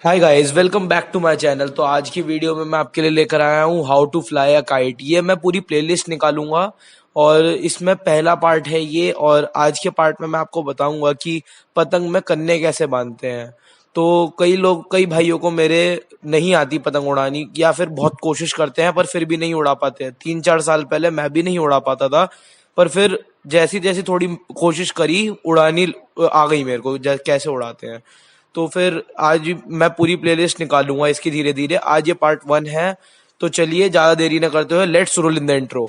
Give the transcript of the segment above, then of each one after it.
Hi guys, welcome back to my channel. तो आज की वीडियो में मैं आपके लिए लेकर आया हूँ how to fly a kite. ये मैं पूरी प्लेलिस्ट निकालूंगा और इसमें पहला पार्ट है ये। और आज के पार्ट में मैं आपको बताऊंगा कि पतंग में कन्ने कैसे बांधते हैं। तो कई भाइयों को मेरे नहीं आती पतंग उड़ानी, या फिर बहुत कोशिश करते हैं पर फिर भी नहीं उड़ा पाते हैं। 3-4 साल पहले मैं भी नहीं उड़ा पाता था, पर फिर जैसी जैसी थोड़ी कोशिश करी उड़ानी आ गई मेरे को, कैसे उड़ाते हैं। तो फिर आज मैं पूरी प्लेलिस्ट निकालूंगा इसकी धीरे धीरे। आज ये पार्ट 1 है, तो चलिए ज्यादा देरी न करते हुए let's roll in the intro.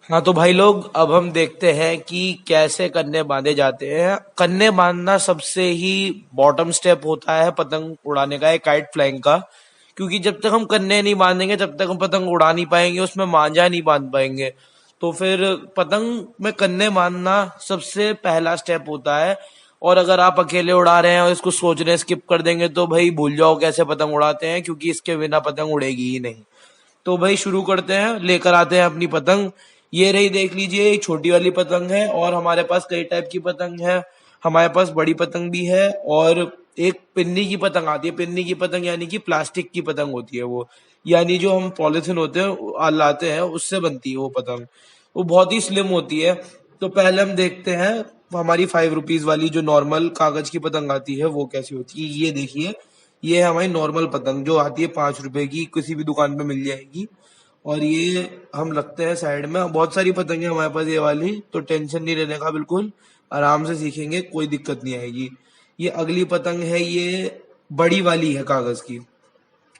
हाँ तो भाई लोग, अब हम देखते हैं कि कैसे कन्ने बांधे जाते हैं। कन्ने बांधना सबसे ही बॉटम स्टेप होता है पतंग उड़ाने का, एक काइट फ्लाइंग का। क्योंकि जब तक हम कन्ने नहीं बांधेंगे तब तक हम पतंग उड़ा नहीं पाएंगे, उसमें मांझा नहीं बांध पाएंगे। तो फिर पतंग में कन्ने बांधना सबसे पहला स्टेप होता है। और अगर आप अकेले उड़ा रहे हैं और इसको सोचने स्किप कर देंगे तो भाई भूल जाओ कैसे पतंग उड़ाते हैं, क्योंकि इसके बिना पतंग उड़ेगी ही नहीं। तो भाई शुरू करते हैं, लेकर आते हैं अपनी पतंग। ये रही, देख लीजिए, एक छोटी वाली पतंग है और हमारे पास कई टाइप की पतंग है। हमारे पास बड़ी पतंग भी है और एक पिन्नी की पतंग आती है। पिन्नी की पतंग यानी कि प्लास्टिक की पतंग होती है वो, यानी जो हम पॉलिथीन होते हैं लाते हैं उससे बनती है वो पतंग। वो बहुत ही स्लिम होती है। तो पहले हम देखते हैं हमारी 5 रुपीज वाली जो नॉर्मल कागज की पतंग आती है वो कैसी होती है। ये देखिए, ये है हमारी नॉर्मल पतंग जो आती है 5 रुपए की, किसी भी दुकान पे मिल जाएगी। और ये हम रखते हैं साइड में। बहुत सारी पतंगे हमारे पास ये वाली, तो टेंशन नहीं लेने का, बिल्कुल आराम से सीखेंगे, कोई दिक्कत नहीं आएगी। ये अगली पतंग है, ये बड़ी वाली है कागज की।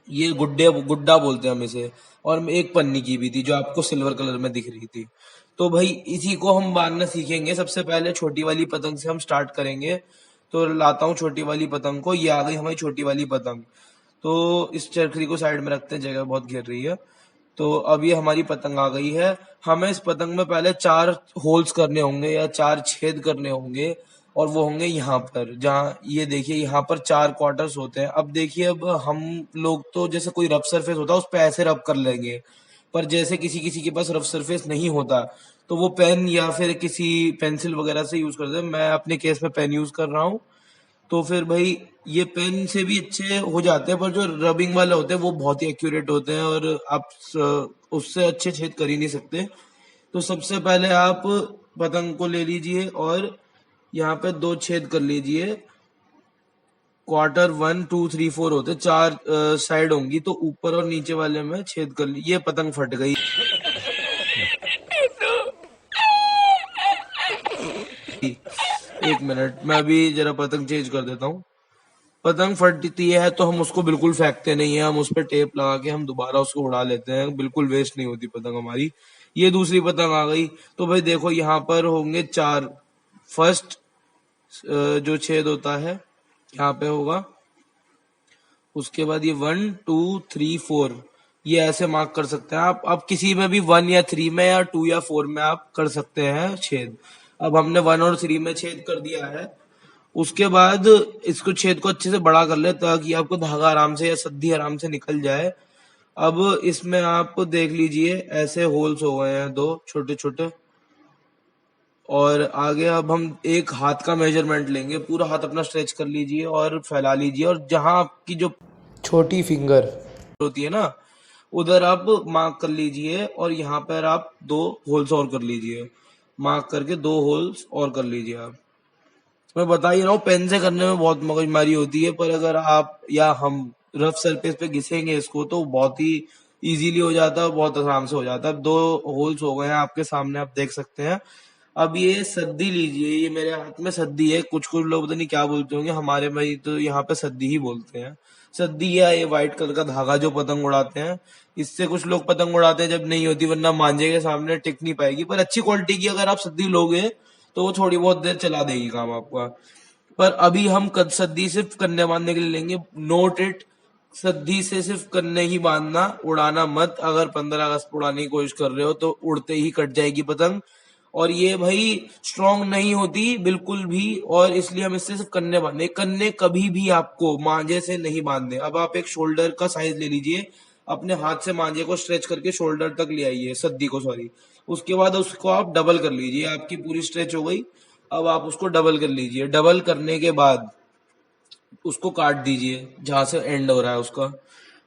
ये गुड्डा बोलते हैं हम इसे। और एक पन्नी की भी थी जो आपको सिल्वर कलर में दिख रही थी। तो भाई इसी को हम बांधना सीखेंगे। सबसे पहले छोटी वाली पतंग से हम स्टार्ट करेंगे। तो लाता हूँ छोटी वाली पतंग को। ये आ गई हमारी छोटी वाली पतंग। तो इस चरखी को साइड में रखते हैं, जगह बहुत घेर रही है। तो अब ये हमारी पतंग आ गई है। हमें इस पतंग में पहले 4 होल्स करने होंगे या 4 छेद करने होंगे। और वो होंगे यहाँ पर, जहाँ ये देखिए, यहाँ पर 4 क्वार्टर्स होते हैं। अब देखिए, अब हम लोग तो जैसे कोई रफ सरफेस होता है उस पे ऐसे रब कर लेंगे। पर जैसे किसी किसी के पास रफ सरफेस नहीं होता, तो वो पेन या फिर किसी पेंसिल वगैरह से यूज करते हैं। मैं अपने केस में पेन यूज कर रहा हूँ। तो फिर भाई ये पेन से भी अच्छे हो जाते हैं, पर जो रबिंग वाले होते हैं वो बहुत ही एक्यूरेट होते हैं और आप उससे अच्छे छेद कर ही नहीं सकते। तो सबसे पहले आप पतंग को ले लीजिए और यहाँ पे 2 छेद कर लीजिए। क्वार्टर 1 2 3 4 होते, 4 साइड होंगी, तो ऊपर और नीचे वाले में छेद कर ली। ये पतंग फट गई। 1 मिनट, मैं अभी जरा पतंग चेंज कर देता हूँ। पतंग फटती है तो हम उसको बिल्कुल फेंकते नहीं है, हम उस पर टेप लगा के हम दोबारा उसको उड़ा लेते हैं। बिल्कुल वेस्ट नहीं होती पतंग हमारी। ये दूसरी पतंग आ गई। तो भाई देखो, यहाँ पर होंगे 4। फर्स्ट जो छेद होता है यहाँ पे होगा। उसके बाद ये 1 2 3 4, ये ऐसे मार्क कर सकते हैं आप किसी में भी 1 या 3 में या 2 या 4 में आप कर सकते हैं छेद। अब हमने 1 और 3 में छेद कर दिया है। उसके बाद इसको छेद को अच्छे से बड़ा कर ले ताकि आपको धागा आराम से या सद्दी आराम से निकल जाए। अब इसमें आप देख लीजिए, ऐसे होल्स हो गए हैं 2 छोटे छोटे। और आगे अब हम एक हाथ का मेजरमेंट लेंगे। पूरा हाथ अपना स्ट्रेच कर लीजिए और फैला लीजिए, और जहां आपकी जो छोटी फिंगर होती है ना, उधर आप मार्क कर लीजिए और यहाँ पर आप 2 होल्स और कर लीजिए। मार्क करके 2 होल्स और कर लीजिए आप। मैं बता ही रहा हूँ, पेन से करने में बहुत मगजमारी होती है, पर अगर आप या हम रफ सरफेस पे घिसेंगे इसको तो बहुत ही इजीली हो जाता है, बहुत आराम से हो जाता है। 2 होल्स हो गए हैं आपके सामने, आप देख सकते हैं। अब ये सद्दी लीजिए। ये मेरे हाथ में सद्दी है। कुछ कुछ लोग पता नहीं क्या बोलते होंगे, हमारे में तो यहाँ पे सद्दी ही बोलते हैं। सद्दी या ये व्हाइट कलर का धागा जो पतंग उड़ाते हैं, इससे कुछ लोग पतंग उड़ाते हैं जब नहीं होती, वरना मांझे के सामने टिक नहीं पाएगी। पर अच्छी क्वालिटी की अगर आप सद्दी लोगे तो वो थोड़ी बहुत देर चला देगी काम आपका। पर अभी हम सद्दी सिर्फ कन्ने बांधने के लिए लेंगे। नोट इट, सद्दी से सिर्फ कन्ने ही बांधना, उड़ाना मत। अगर 15 अगस्त उड़ाने की कोशिश कर रहे हो तो उड़ते ही कट जाएगी पतंग। और ये भाई स्ट्रांग नहीं होती बिल्कुल भी, और इसलिए हम इससे सिर्फ कन्ने बांधे। कन्ने कभी भी आपको मांझे से नहीं बांधने। अब आप एक शोल्डर का साइज ले लीजिए। अपने हाथ से मांझे को स्ट्रेच करके शोल्डर तक ले आइए, सद्दी को, सॉरी। उसके बाद उसको आप डबल कर लीजिए, आपकी पूरी स्ट्रेच हो गई। अब आप उसको डबल कर लीजिए। डबल करने के बाद उसको काट दीजिए, जहां से एंड हो रहा है उसका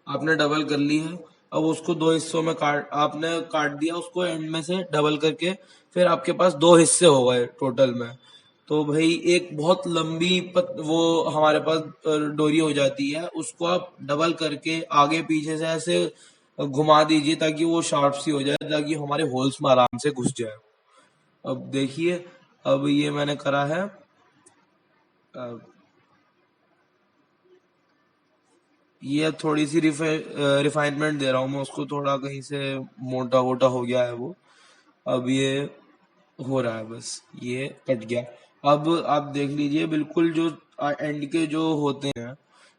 आपने डबल कर ली है। अब उसको दो हिस्सों में आपने काट दिया उसको एंड में से डबल करके। फिर आपके पास दो हिस्से हो गए टोटल में। तो भाई एक बहुत लंबी वो हमारे पास डोरी हो जाती है, उसको आप डबल करके आगे पीछे से ऐसे घुमा दीजिए ताकि वो शार्प सी हो जाए, ताकि हमारे होल्स में आराम से घुस जाए। अब देखिए, अब ये मैंने करा है। अब ये थोड़ी सी रिफाइनमेंट दे रहा हूँ मैं उसको, थोड़ा कहीं से मोटा वोटा हो गया है वो। अब ये हो रहा है, बस ये कट गया। अब आप देख लीजिए, बिल्कुल जो एंड के जो होते हैं,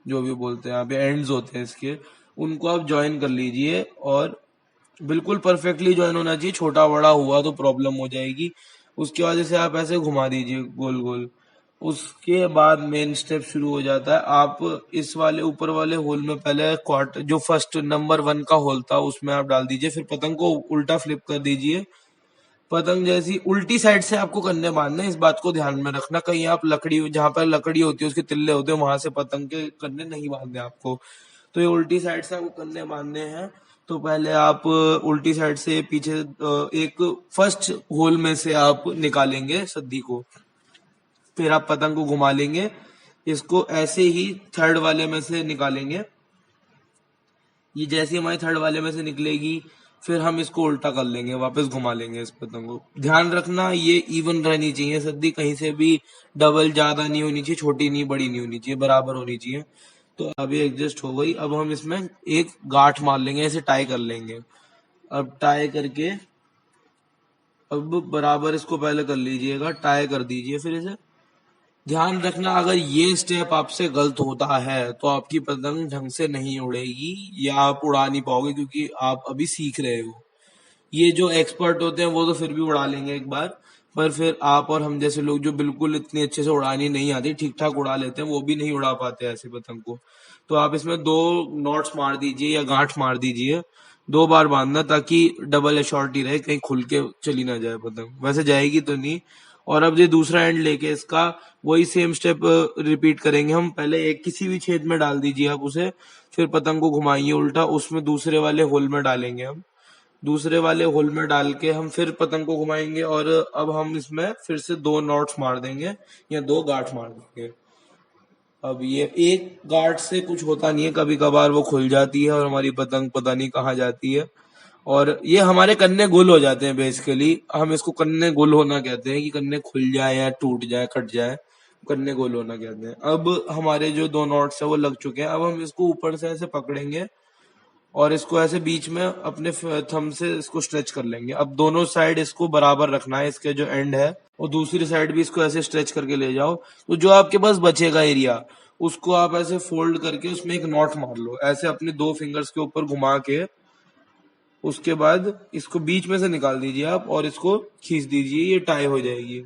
जो भी बोलते हैं यहाँ पे एंड्स होते हैं इसके, उनको आप ज्वाइन कर लीजिए। और बिल्कुल परफेक्टली ज्वाइन होना चाहिए, छोटा बड़ा हुआ तो प्रॉब्लम हो जाएगी। उसकी वजह से आप ऐसे घुमा दीजिए गोल गोल। उसके बाद मेन स्टेप शुरू हो जाता है। आप इस वाले ऊपर वाले होल में पहले क्वार्टर, जो फर्स्ट नंबर 1 का होल था, उसमें आप डाल दीजिए। फिर पतंग को उल्टा फ्लिप कर दीजिए। पतंग जैसी उल्टी साइड से आपको कन्ने बांधने, इस बात को ध्यान में रखना। कहीं आप लकड़ी, जहां पर लकड़ी होती है उसके तिल्ले होते हैं, वहां से पतंग के कन्ने नहीं बांधने आपको। तो ये उल्टी साइड से आपको कन्ने बांधने हैं। तो पहले आप उल्टी साइड से पीछे एक फर्स्ट होल में से आप निकालेंगे सद्दी को। फिर आप पतंग को घुमा लेंगे, इसको ऐसे ही थर्ड वाले में से निकालेंगे। ये जैसे हमारी थर्ड वाले में से निकलेगी, फिर हम इसको उल्टा कर लेंगे, वापस घुमा लेंगे इस पतंग को। ध्यान रखना ये इवन रहनी चाहिए सद्दी, कहीं से भी डबल ज्यादा नहीं होनी चाहिए, छोटी नहीं बड़ी नहीं होनी चाहिए, बराबर होनी चाहिए। तो अब ये एडजस्ट हो गई। अब हम इसमें एक गांठ मार लेंगे, ऐसे टाई कर लेंगे। अब टाई करके, अब बराबर इसको पहले कर लीजिएगा, टाई कर दीजिए फिर इसे। ध्यान रखना, अगर ये स्टेप आपसे गलत होता है तो आपकी पतंग ढंग से नहीं उड़ेगी, या आप उड़ा नहीं पाओगे, क्योंकि आप अभी सीख रहे हो। ये जो एक्सपर्ट होते हैं वो तो फिर भी उड़ा लेंगे एक बार, पर फिर आप और हम जैसे लोग जो बिल्कुल इतनी अच्छे से उड़ानी नहीं आती, ठीक ठाक उड़ा लेते हैं, वो भी नहीं उड़ा पाते ऐसे पतंग को। तो आप इसमें दो नॉट्स मार दीजिए या गांठ मार दीजिए। दो बार बांधना ताकि डबल एश्योरिटी रहे, कहीं खुल के चली ना जाए पतंग, वैसे जाएगी तो नहीं। और अब ये दूसरा एंड लेके इसका वही सेम स्टेप रिपीट करेंगे हम। पहले एक किसी भी छेद में डाल दीजिए आप उसे, फिर पतंग को घुमाइए उल्टा, उसमें दूसरे वाले होल में डालेंगे हम। दूसरे वाले होल में डाल के हम फिर पतंग को घुमाएंगे, और अब हम इसमें फिर से दो नॉट्स मार देंगे या दो गांठ मार देंगे। अब ये एक गांठ से कुछ होता नहीं है, कभी कभार वो खुल जाती है और हमारी पतंग पता नहीं कहाँ जाती है, और ये हमारे कन्ने गुल हो जाते हैं। बेसिकली हम इसको कन्ने गुल होना कहते हैं, कि कन्ने खुल जाए या टूट जाए, कट जाए, कन्ने गुल होना कहते हैं। अब हमारे जो दो नॉट्स है वो लग चुके हैं। अब हम इसको ऊपर से ऐसे पकड़ेंगे और इसको ऐसे बीच में अपने थंब से इसको स्ट्रेच कर लेंगे। अब दोनों साइड इसको बराबर रखना है, इसके जो एंड है, और दूसरी साइड भी इसको ऐसे स्ट्रेच करके ले जाओ। तो जो आपके पास बचेगा एरिया, उसको आप ऐसे फोल्ड करके उसमें एक नॉट मार लो, ऐसे अपने दो फिंगर्स के ऊपर घुमा के। उसके बाद इसको बीच में से निकाल दीजिए आप और इसको खींच दीजिए, ये टाई हो जाएगी।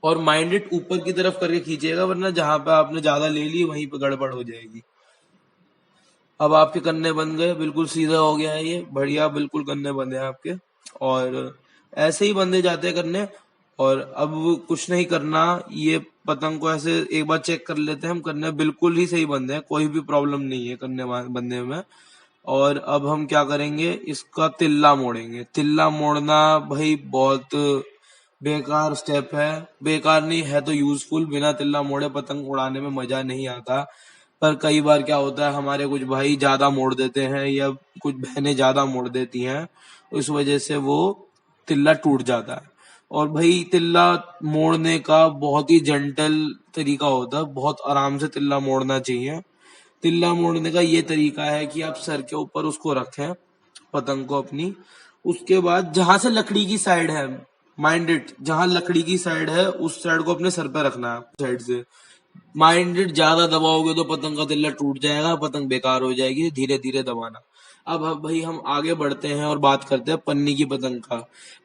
और माइंडेड ऊपर की तरफ करके खींचिएगा, वरना जहां पे आपने ज्यादा ले ली वहीं पे गड़बड़ हो जाएगी। अब आपके कन्ने बन गए, बिल्कुल सीधा हो गया है ये, बढ़िया, बिल्कुल कन्ने बंधे हैं आपके। और ऐसे ही बंधे जाते हैं कन्ने। और अब कुछ नहीं करना, ये पतंग को ऐसे एक बार चेक कर लेते हैं हम, कन्ने बिल्कुल ही सही बंधे हैं, कोई भी प्रॉब्लम नहीं है कन्ने बंधने में। और अब हम क्या करेंगे, इसका तिल्ला मोड़ेंगे। तिल्ला मोड़ना भाई बहुत बेकार स्टेप है, बेकार नहीं है तो यूजफुल। बिना तिल्ला मोड़े पतंग उड़ाने में मजा नहीं आता। पर कई बार क्या होता है, हमारे कुछ भाई ज्यादा मोड़ देते हैं या कुछ बहनें ज्यादा मोड़ देती हैं, इस वजह से वो तिल्ला टूट जाता है। और भाई तिल्ला मोड़ने का बहुत ही जेंटल तरीका होता है, बहुत आराम से तिल्ला मोड़ना चाहिए। तिल्ला मोड़ने का ये तरीका है कि आप सर के ऊपर उसको रखें, पतंग को अपनी। उसके बाद जहां से लकड़ी की साइड है, माइंडेड, जहां लकड़ी की साइड है उस साइड को अपने सर पे रखना है, साइड से। माइंडेड ज्यादा दबाओगे तो पतंग का तिल्ला टूट जाएगा, पतंग बेकार हो जाएगी, धीरे धीरे दबाना। अब भाई हम आगे बढ़ते हैं और बात करते हैं पन्नी की पतंग का।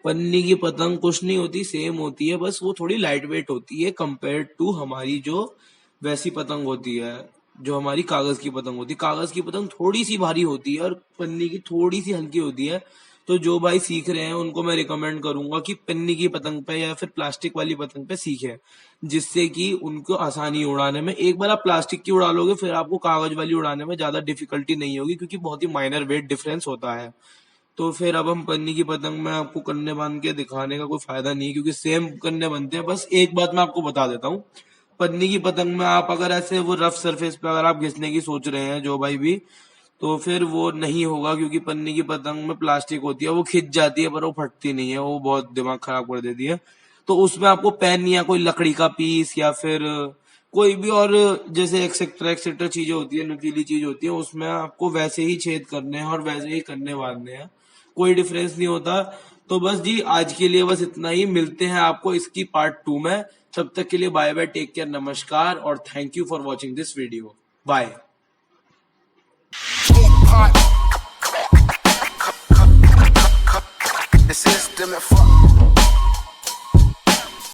पन्नी की पतंग कुछ नहीं होती, सेम होती है, बस वो थोड़ी लाइट वेट होती है कंपेयर टू हमारी जो वैसी पतंग होती है। जो हमारी कागज की पतंग होती है, कागज की पतंग थोड़ी सी भारी होती है और पन्नी की थोड़ी सी हल्की होती है। तो जो भाई सीख रहे हैं उनको मैं रिकमेंड करूंगा कि पन्नी की पतंग पे या फिर प्लास्टिक वाली पतंग पे सीखें, जिससे कि उनको आसानी उड़ाने में। एक बार आप प्लास्टिक की उड़ा लोगे फिर आपको कागज वाली उड़ाने में ज्यादा डिफिकल्टी नहीं होगी, क्योंकि बहुत ही माइनर वेट डिफरेंस होता है। तो फिर अब हम पन्नी की पतंग में आपको कन्ने बांध के दिखाने का कोई फायदा नहीं, क्योंकि सेम कन्ने बनते हैं। बस एक बात मैं आपको बता देता हूँ, पन्नी की पतंग में आप अगर ऐसे वो रफ सरफेस पे अगर आप घिसने की सोच रहे हैं जो भाई भी, तो फिर वो नहीं होगा, क्योंकि पन्नी की पतंग में प्लास्टिक होती है, वो खिंच जाती है पर वो फटती नहीं है, वो बहुत दिमाग खराब कर देती है। तो उसमें आपको पेन या कोई लकड़ी का पीस या फिर कोई भी और जैसे एक्सेट्रा एक्सेट्रा चीजें होती है, नुकीली चीज होती है, उसमें आपको वैसे ही छेद करने हैं और वैसे ही करने बांधने हैं, कोई डिफरेंस नहीं होता। तो बस जी आज के लिए बस इतना ही, मिलते हैं आपको इसकी पार्ट 2 में। तब तक के लिए बाय बाय, टेक केयर, नमस्कार और thank you for watching this video. Bye. The system and fuck.